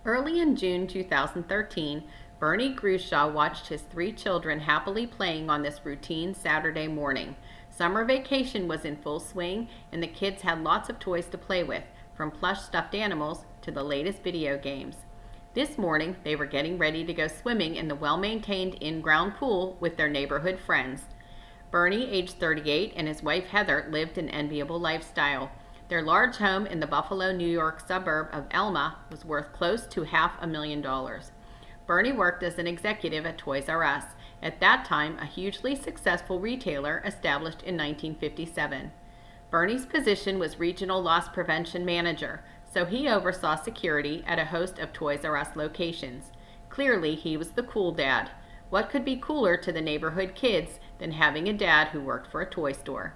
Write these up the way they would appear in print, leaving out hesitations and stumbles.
Early in June 2013, Bernie Grucza watched his 3 children happily playing on this routine Saturday morning. Summer vacation was in full swing, and the kids had lots of toys to play with, from plush stuffed animals to the latest video games. This morning, they were getting ready to go swimming in the well-maintained in-ground pool with their neighborhood friends. Bernie, age 38, and his wife Heather lived an enviable lifestyle. Their large home in the Buffalo, New York suburb of Elma was worth close to $500,000. Bernie worked as an executive at Toys R Us, at that time a hugely successful retailer established in 1957. Bernie's position was Regional Loss Prevention Manager, so he oversaw security at a host of Toys R Us locations. Clearly, he was the cool dad. What could be cooler to the neighborhood kids than having a dad who worked for a toy store?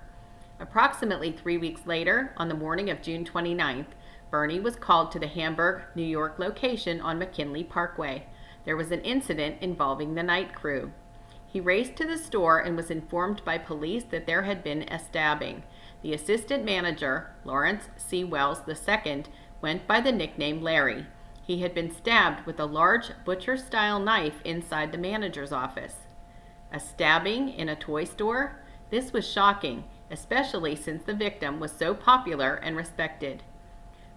Approximately 3 weeks later, on the morning of June 29th, Bernie was called to the Hamburg, New York location on McKinley Parkway. There was an incident involving the night crew. He raced to the store and was informed by police that there had been a stabbing. The assistant manager, Lawrence C. Wells II, went by the nickname Larry. He had been stabbed with a large butcher-style knife inside the manager's office. A stabbing in a toy store? This was shocking, especially since the victim was so popular and respected.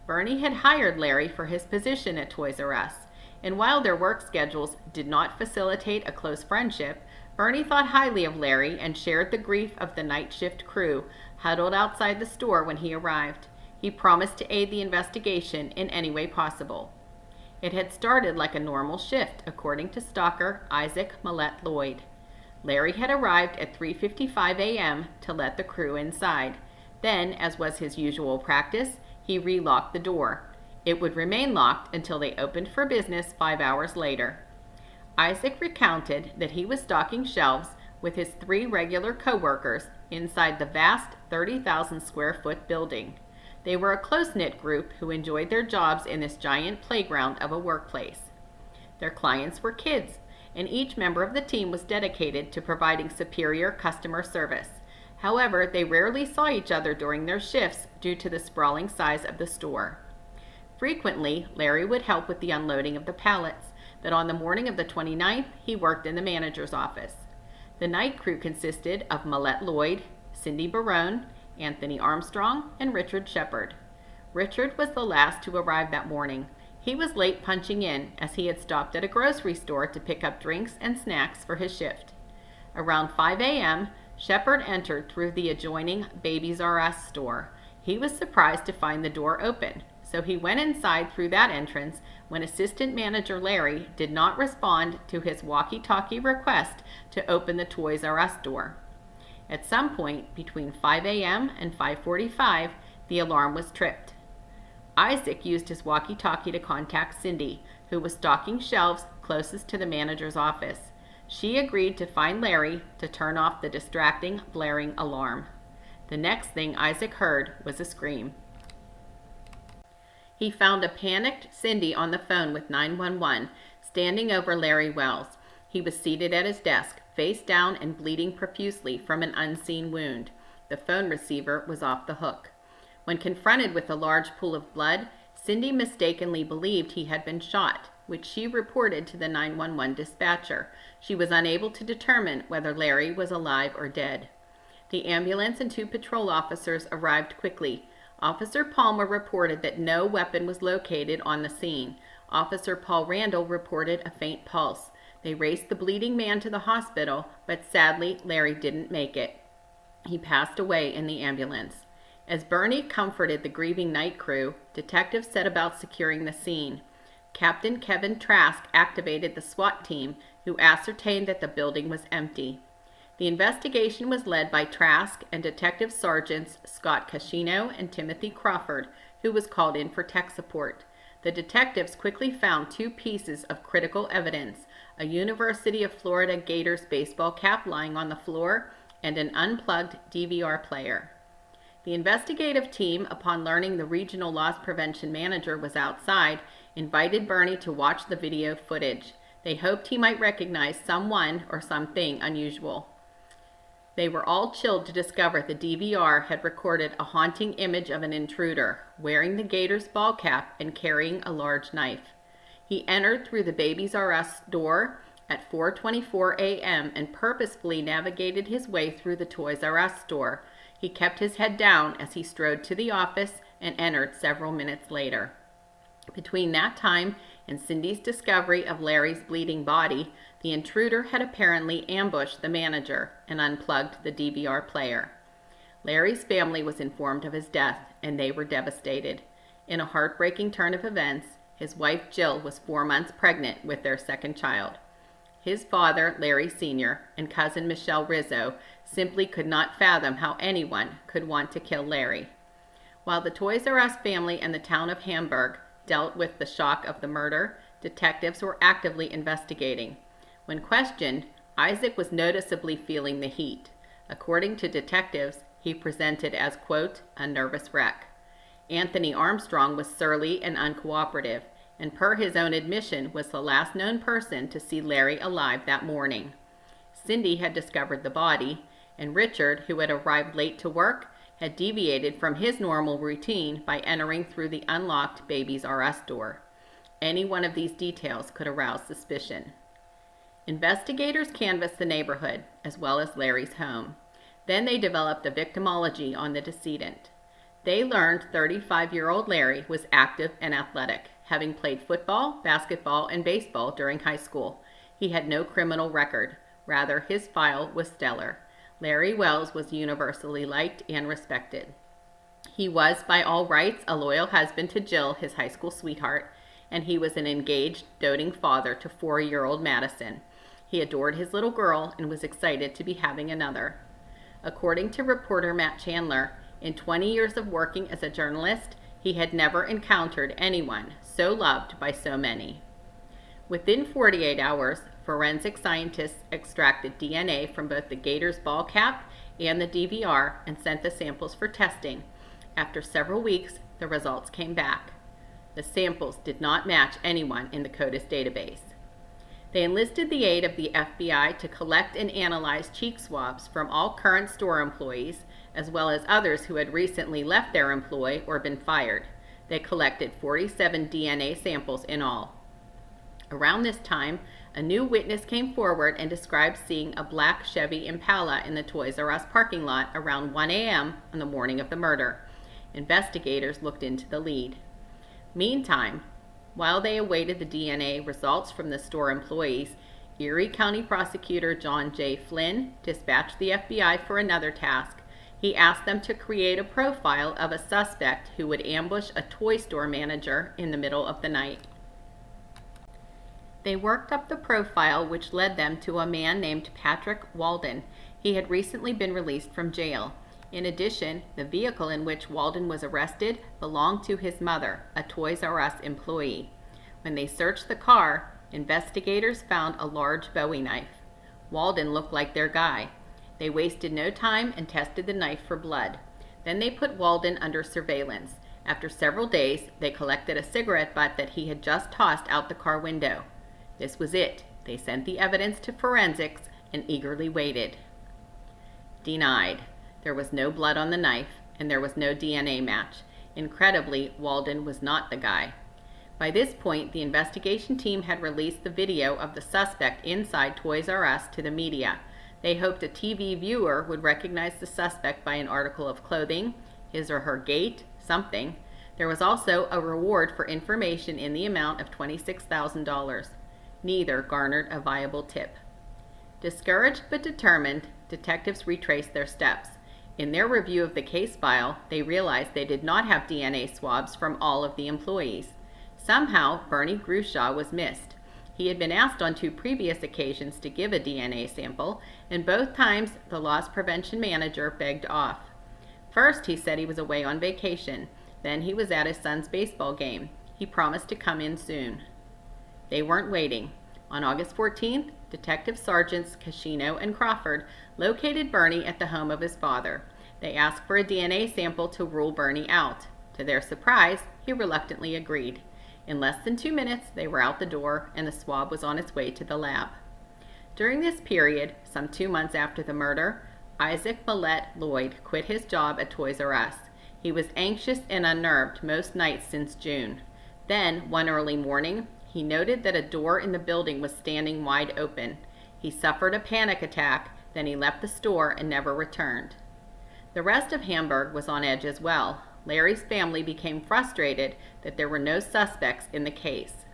Bernie had hired Larry for his position at Toys R Us, and while their work schedules did not facilitate a close friendship, Bernie thought highly of Larry and shared the grief of the night shift crew huddled outside the store when he arrived. He promised to aid the investigation in any way possible. It had started like a normal shift, according to stalker Isaac Millette Lloyd. Larry had arrived at 3:55 a.m. to let the crew inside. Then, as was his usual practice, he relocked the door. It would remain locked until they opened for business 5 hours later. Isaac recounted that he was stocking shelves with his 3 regular co-workers inside the vast 30,000 square foot building. They were a close-knit group who enjoyed their jobs in this giant playground of a workplace. Their clients were kids, and each member of the team was dedicated to providing superior customer service. However, they rarely saw each other during their shifts due to the sprawling size of the store. Frequently, Larry would help with the unloading of the pallets, but on the morning of the 29th, he worked in the manager's office. The night crew consisted of Millette Lloyd, Cindy Barone, Anthony Armstrong, and Richard Shepard. Richard was the last to arrive that morning. He was late punching in, as he had stopped at a grocery store to pick up drinks and snacks for his shift. Around 5 a.m., Shepard entered through the adjoining Babies R Us store. He was surprised to find the door open, so he went inside through that entrance when assistant manager Larry did not respond to his walkie-talkie request to open the Toys R Us door. At some point between 5 a.m. and 5:45, the alarm was tripped. Isaac used his walkie-talkie to contact Cindy, who was stocking shelves closest to the manager's office. She agreed to find Larry to turn off the distracting, blaring alarm. The next thing Isaac heard was a scream. He found a panicked Cindy on the phone with 911, standing over Larry Wells. He was seated at his desk, face down and bleeding profusely from an unseen wound. The phone receiver was off the hook. When confronted with a large pool of blood, Cindy mistakenly believed he had been shot, which she reported to the 911 dispatcher. She was unable to determine whether Larry was alive or dead. The ambulance and 2 patrol officers arrived quickly. Officer Palmer reported that no weapon was located on the scene. Officer Paul Randall reported a faint pulse. They raced the bleeding man to the hospital, but sadly, Larry didn't make it. He passed away in the ambulance. As Bernie comforted the grieving night crew, detectives set about securing the scene. Captain Kevin Trask activated the SWAT team, who ascertained that the building was empty. The investigation was led by Trask and Detective Sergeants Scott Cascino and Timothy Crawford, who was called in for tech support. The detectives quickly found 2 pieces of critical evidence: a University of Florida Gators baseball cap lying on the floor and an unplugged DVR player. The investigative team, upon learning the Regional Loss Prevention Manager was outside, invited Bernie to watch the video footage. They hoped he might recognize someone or something unusual. They were all chilled to discover the DVR had recorded a haunting image of an intruder, wearing the Gators ball cap and carrying a large knife. He entered through the Babies R Us door at 4:24 a.m. and purposefully navigated his way through the Toys R Us store. He kept his head down as he strode to the office and entered several minutes later. Between that time and Cindy's discovery of Larry's bleeding body, the intruder had apparently ambushed the manager and unplugged the DVR player. Larry's family was informed of his death, and they were devastated. In a heartbreaking turn of events, his wife Jill was 4 months pregnant with their second child. His father, Larry Sr., and cousin Michelle Rizzo simply could not fathom how anyone could want to kill Larry. While the Toys R Us family and the town of Hamburg dealt with the shock of the murder, detectives were actively investigating. When questioned, Isaac was noticeably feeling the heat. According to detectives, he presented as, quote, a nervous wreck. Anthony Armstrong was surly and uncooperative, and per his own admission was the last known person to see Larry alive that morning. Cindy had discovered the body, and Richard, who had arrived late to work, had deviated from his normal routine by entering through the unlocked Babies R Us door. Any one of these details could arouse suspicion. Investigators canvassed the neighborhood, as well as Larry's home. Then they developed a victimology on the decedent. They learned 35-year-old Larry was active and athletic, having played football, basketball, and baseball during high school. He had no criminal record. Rather, his file was stellar. Larry Wells was universally liked and respected. He was, by all rights, a loyal husband to Jill, his high school sweetheart, and he was an engaged, doting father to 4-year-old Madison. He adored his little girl and was excited to be having another. According to reporter Matt Chandler, in 20 years of working as a journalist, he had never encountered anyone so loved by so many. Within 48 hours, forensic scientists extracted DNA from both the Gator's ball cap and the DVR and sent the samples for testing. After several weeks, the results came back. The samples did not match anyone in the CODIS database. They enlisted the aid of the FBI to collect and analyze cheek swabs from all current store employees, as well as others who had recently left their employ or been fired. They collected 47 DNA samples in all. Around this time, a new witness came forward and described seeing a black Chevy Impala in the Toys R Us parking lot around 1 a.m. on the morning of the murder. Investigators looked into the lead. Meantime, while they awaited the DNA results from the store employees, Erie County Prosecutor John J. Flynn dispatched the FBI for another task. He asked them to create a profile of a suspect who would ambush a toy store manager in the middle of the night. They worked up the profile, which led them to a man named Patrick Walden. He had recently been released from jail. In addition, the vehicle in which Walden was arrested belonged to his mother, a Toys R Us employee. When they searched the car, investigators found a large Bowie knife. Walden looked like their guy. They wasted no time and tested the knife for blood. Then they put Walden under surveillance. After several days, they collected a cigarette butt that he had just tossed out the car window. This was it. They sent the evidence to forensics and eagerly waited. Denied. There was no blood on the knife, and there was no DNA match. Incredibly, Walden was not the guy. By this point, the investigation team had released the video of the suspect inside Toys R Us to the media. They hoped a TV viewer would recognize the suspect by an article of clothing, his or her gait, something. There was also a reward for information in the amount of $26,000. Neither garnered a viable tip. Discouraged but determined, detectives retraced their steps. In their review of the case file, they realized they did not have DNA swabs from all of the employees. Somehow, Ernie Grucza was missed. He had been asked on 2 previous occasions to give a DNA sample, and both times the loss prevention manager begged off. First, he said he was away on vacation. Then he was at his son's baseball game. He promised to come in soon. They weren't waiting. On August 14th, Detective Sergeants Cascino and Crawford located Bernie at the home of his father. They asked for a DNA sample to rule Bernie out. To their surprise, he reluctantly agreed. In less than 2 minutes, they were out the door, and the swab was on its way to the lab. During this period, some 2 months after the murder, Isaac Millette Lloyd quit his job at Toys R Us. He was anxious and unnerved most nights since June. Then, one early morning, He noted that a door in the building was standing wide open. He suffered a panic attack, then he left the store and never returned. The rest of Hamburg was on edge as well. Larry's family became frustrated that there were no suspects in the case.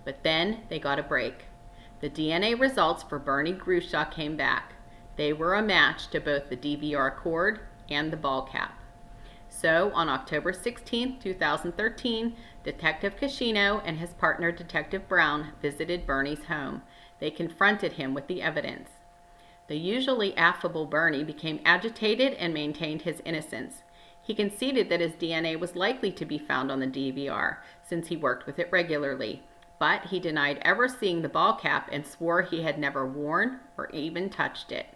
But then they got a break. The DNA results for Bernie Grucza came back. They were a match to both the DVR cord and the ball cap. So, on October 16, 2013, Detective Cascino and his partner Detective Brown visited Bernie's home. They confronted him with the evidence. The usually affable Bernie became agitated and maintained his innocence. He conceded that his DNA was likely to be found on the DVR, since he worked with it regularly, but he denied ever seeing the ball cap and swore he had never worn or even touched it.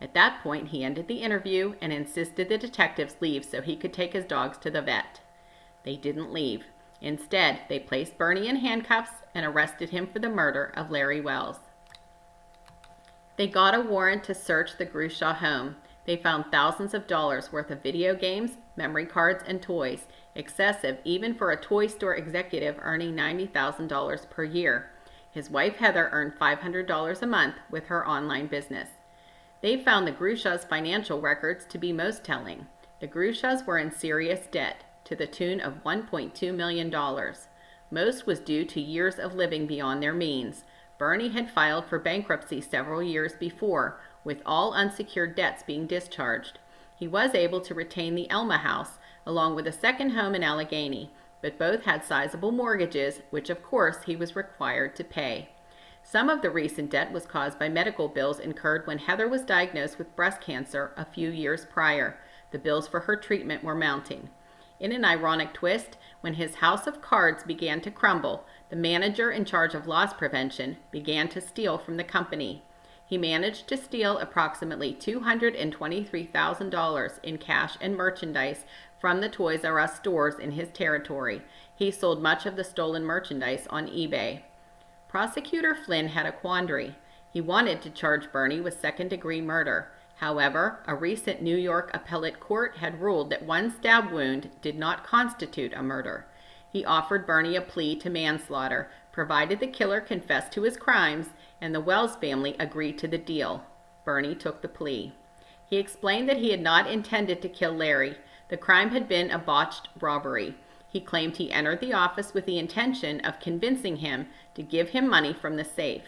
At that point, he ended the interview and insisted the detectives leave so he could take his dogs to the vet. They didn't leave. Instead, they placed Bernie in handcuffs and arrested him for the murder of Larry Wells. They got a warrant to search the Grucza home. They found thousands of dollars worth of video games, memory cards, and toys, excessive even for a toy store executive earning $90,000 per year. His wife Heather earned $500 a month with her online business. They found the Grucza's financial records to be most telling. The Grucza's were in serious debt, to the tune of $1.2 million. Most was due to years of living beyond their means. Bernie had filed for bankruptcy several years before, with all unsecured debts being discharged. He was able to retain the Elma house, along with a second home in Allegheny, but both had sizable mortgages, which of course he was required to pay. Some of the recent debt was caused by medical bills incurred when Heather was diagnosed with breast cancer a few years prior. The bills for her treatment were mounting. In an ironic twist, when his house of cards began to crumble, the manager in charge of loss prevention began to steal from the company. He managed to steal approximately $223,000 in cash and merchandise from the Toys R Us stores in his territory. He sold much of the stolen merchandise on eBay. Prosecutor Flynn had a quandary. He wanted to charge Bernie with second-degree murder. However, a recent New York appellate court had ruled that one stab wound did not constitute a murder. He offered Bernie a plea to manslaughter, provided the killer confessed to his crimes, and the Wells family agreed to the deal. Bernie took the plea. He explained that he had not intended to kill Larry. The crime had been a botched robbery. He claimed he entered the office with the intention of convincing him to give him money from the safe.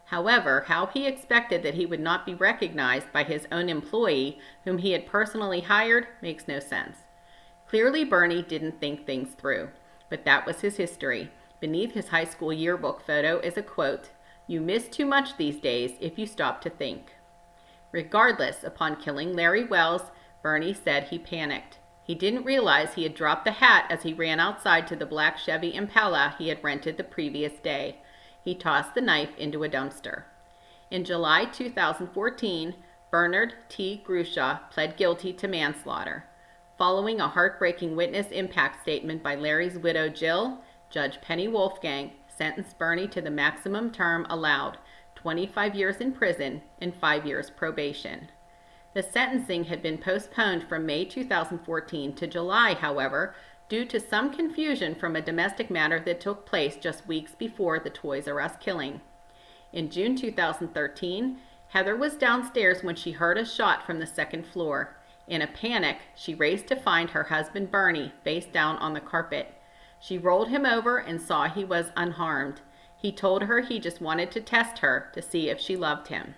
However, how he expected that he would not be recognized by his own employee, whom he had personally hired, makes no sense. Clearly, Bernie didn't think things through, but that was his history. Beneath his high school yearbook photo is a quote, "You miss too much these days if you stop to think." Regardless, upon killing Larry Wells, Bernie said he panicked. He didn't realize he had dropped the hat as he ran outside to the black Chevy Impala he had rented the previous day. He tossed the knife into a dumpster. In July 2014, Bernard T. Grucza pled guilty to manslaughter. Following a heartbreaking witness impact statement by Larry's widow Jill, Judge Penny Wolfgang sentenced Bernie to the maximum term allowed, 25 years in prison and 5 years probation. The sentencing had been postponed from May 2014 to July, however, due to some confusion from a domestic matter that took place just weeks before the Toys R Us killing. In June 2013, Heather was downstairs when she heard a shot from the second floor. In a panic, she raced to find her husband Bernie face down on the carpet. She rolled him over and saw he was unharmed. He told her he just wanted to test her to see if she loved him.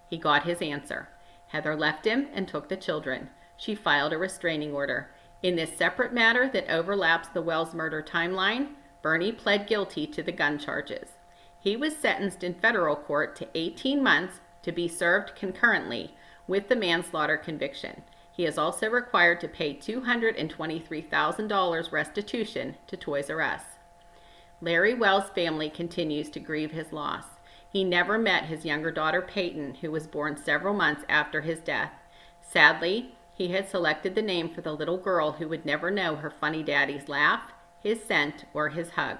He got his answer. Heather left him and took the children. She filed a restraining order. In this separate matter that overlaps the Wells murder timeline, Bernie pled guilty to the gun charges. He was sentenced in federal court to 18 months to be served concurrently with the manslaughter conviction. He is also required to pay $223,000 restitution to Toys R Us. Larry Wells' family continues to grieve his loss. He never met his younger daughter Peyton, who was born several months after his death. Sadly, he had selected the name for the little girl who would never know her funny daddy's laugh, his scent, or his hug.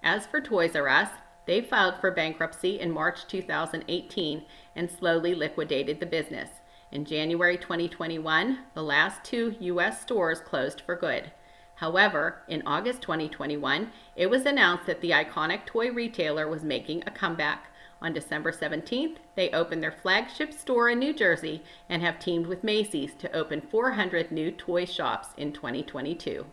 As for Toys R Us, they filed for bankruptcy in March 2018 and slowly liquidated the business. In January 2021, the last 2 U.S. stores closed for good. However, in August 2021, it was announced that the iconic toy retailer was making a comeback. On December 17th, they opened their flagship store in New Jersey and have teamed with Macy's to open 400 new toy shops in 2022.